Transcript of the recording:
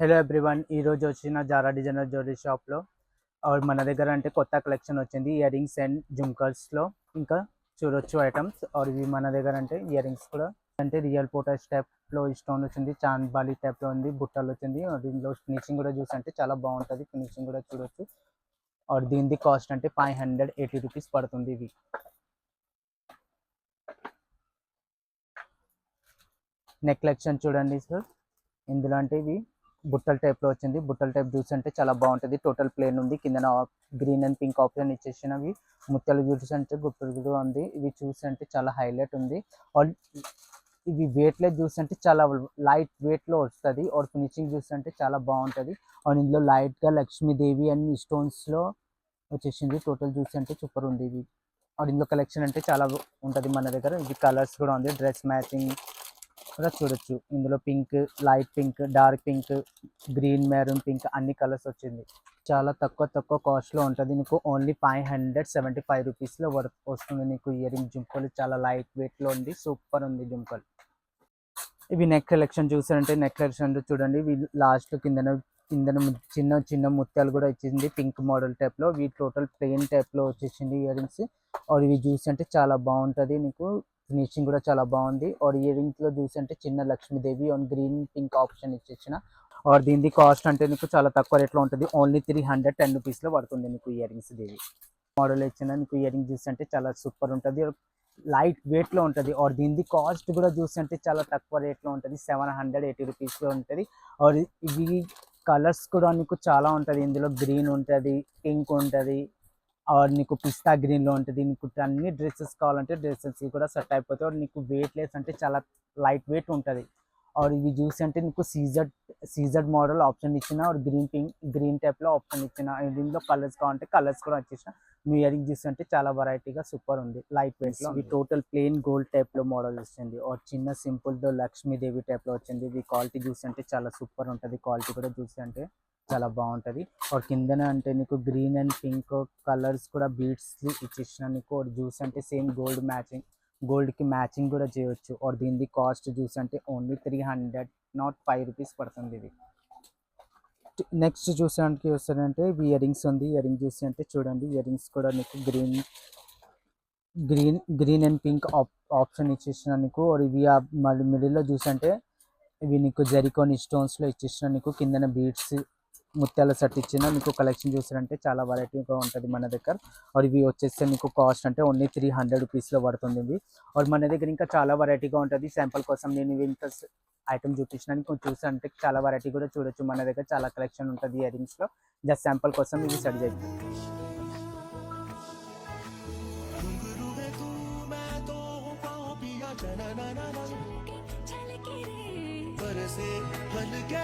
Hello everyone, ఈరోజు వచ్చిన Zara designer jewellery షాప్లో మన దగ్గర అంటే కొత్త కలెక్షన్ వచ్చింది ఇయర్ రింగ్స్ అండ్ జుమ్కర్స్లో. ఇంకా చూడొచ్చు ఐటమ్స్. ఇవి మన దగ్గర అంటే ఇయర్ రింగ్స్ కూడా అంటే రియల్ పోటస్ టైప్లో ఈ స్టోన్ వచ్చింది, చాంద్ బాలి టైప్లో ఉంది, బుట్టలు వచ్చింది. దీనిలో ఫినిషింగ్ కూడా చూసి అంటే చాలా బాగుంటుంది, ఫినిషింగ్ కూడా చూడొచ్చు. దీనిది కాస్ట్ అంటే 580 రూపీస్ పడుతుంది. ఇవి నెక్ కలెక్షన్ చూడండి సార్. ఇందులో అంటే ఇవి బుట్టల టైప్లో వచ్చింది. బుట్టల టైప్ జ్యూస్ అంటే చాలా బాగుంటుంది. టోటల్ ప్లేన్ ఉంది, కింద గ్రీన్ అండ్ పింక్ ఆప్షన్ ఇచ్చేసినవి. ముత్తలు జ్యూస్ అంటే గుప్పలు ఉంది. ఇవి చూసి అంటే చాలా హైలైట్ ఉంది. ఆర్ ఇవి వెయిట్లెస్ జ్యూస్ అంటే చాలా లైట్ వెయిట్లో వస్తుంది. ఫినిషింగ్ జ్యూస్ అంటే చాలా బాగుంటుంది. ఇందులో లైట్గా లక్ష్మీదేవి అండ్ స్టోన్స్లో వచ్చేసింది. టోటల్ జ్యూస్ అంటే సూపర్ ఉంది. ఇవి ఇందులో కలెక్షన్ అంటే చాలా ఉంటుంది మన దగ్గర. ఇవి కలర్స్ కూడా ఉంది, డ్రెస్ మ్యాచింగ్ కూడా చూడొచ్చు. ఇందులో pink, light pink, dark pink, green, maroon pink అన్ని కలర్స్ వచ్చింది. చాలా తక్కువ కాస్ట్లో ఉంటుంది. నీకు ఓన్లీ 575 రూపీస్లో వస్తుంది. నీకు ఇయర్ రింగ్ జుంకలు చాలా లైట్ వెయిట్లో ఉంది, సూపర్ ఉంది జుంకలు. ఇవి నెక్ కలెక్షన్ చూసారంటే నెక్ కలెక్షన్ చూడండి. ఇవి లాస్ట్ కిందన చిన్న ముత్యాలు కూడా ఇచ్చింది, పింక్ మోడల్ టైప్లో. ఇవి టోటల్ ప్లెయిన్ టైప్లో వచ్చేసింది ఇయర్ రింగ్స్. ఇవి జ్యూస్ అంటే చాలా బాగుంటుంది. నీకు ఫినిషింగ్ కూడా చాలా బాగుంది. ఇయర్ రింగ్స్ లో చూసి అంటే చిన్న లక్ష్మీదేవి గ్రీన్ పింక్ ఆప్షన్ ఇచ్చేసిన. దీని కాస్ట్ అంటే నీకు చాలా తక్కువ రేట్లో ఉంటుంది. ఓన్లీ 310 రూపీస్లో పడుతుంది నీకు ఇయర్ రింగ్స్. దేవి మోడల్ ఇచ్చిన నీకు ఇయర్ రింగ్ చూసి అంటే చాలా సూపర్ ఉంటుంది, లైట్ వెయిట్లో ఉంటుంది. దీని కాస్ట్ కూడా చూసి అంటే చాలా తక్కువ రేట్లో ఉంటుంది, 780 రూపీస్లో ఉంటుంది. ఇవి కలర్స్ కూడా నీకు చాలా ఉంటుంది. ఇందులో గ్రీన్ ఉంటుంది, పింక్ ఉంటుంది, నీకు పిస్తా గ్రీన్లో ఉంటుంది. నీకు అన్ని డ్రెస్సెస్ కావాలంటే డ్రెస్సెస్ కూడా సెట్ అయిపోతాయి. నీకు వెయిట్ లెస్ అంటే చాలా లైట్ వెయిట్ ఉంటుంది. ఇవి చూసి అంటే నీకు సీజెడ్ మోడల్ ఆప్షన్ ఇచ్చిన, గ్రీన్ టైప్లో ఆప్షన్ ఇచ్చిన. దీంట్లో కలర్స్ కావాలంటే కలర్స్ కూడా వచ్చేసిన. మీ ఇయర్ రింగ్ చూసి అంటే చాలా వెరైటీగా సూపర్ ఉంది, లైట్ వెయిట్లో. ఇవి టోటల్ ప్లెయిన్ గోల్డ్ టైప్లో మోడల్ వచ్చింది. చిన్న సింపుల్తో లక్ష్మీదేవి టైప్లో వచ్చింది. ఇవి క్వాలిటీ చూసి అంటే చాలా సూపర్ ఉంటుంది. క్వాలిటీ కూడా చూసి అంటే చాలా బాగుంటుంది. కిందన అంటే నీకు గ్రీన్ అండ్ పింక్ కలర్స్ కూడా బీడ్స్ ఇచ్చేసిన. నీకు జ్యూస్ అంటే సేమ్ గోల్డ్కి మ్యాచింగ్ కూడా చేయొచ్చు. దీని కాస్ట్ జ్యూస్ అంటే ఓన్లీ 305 రూపీస్ పడుతుంది. ఇది నెక్స్ట్ చూసానికి వస్తారంటే ఇవి ఇయర్ రింగ్స్ ఉంది. ఇయర్ రింగ్ చూసి అంటే చూడండి, ఇయర్ రింగ్స్ కూడా నీకు గ్రీన్ అండ్ పింక్ ఆప్షన్ ఇచ్చేసిన నీకు. ఇవి మళ్ళీ మిడిల్లో చూసంటే ఇవి నీకు జెరికోన్ స్టోన్స్లో ఇచ్చేసిన. నీకు కిందన బీడ్స్ ముత్యాల సెట్ ఇచ్చిన. నీకు కలెక్షన్ చూసారంటే చాలా వెరైటీగా ఉంటుంది మన దగ్గర. ఇవి వచ్చేస్తే నీకు కాస్ట్ అంటే ఓన్లీ 300 రూపీస్లో పడుతుంది. ఇవి మన దగ్గర ఇంకా చాలా వెరైటీగా ఉంటుంది. శాంపుల్ కోసం నేను ఇవి ఇంత ఐటమ్ చూపించినాను. కొంచెం చూసారంటే చాలా వెరైటీ కూడా చూడొచ్చు. మన దగ్గర చాలా కలెక్షన్ ఉంటుంది ఇయర్ రింగ్స్లో. జస్ట్ శాంపుల్ కోసం ఇవి సెట్ చేయండి. बरसे हल्के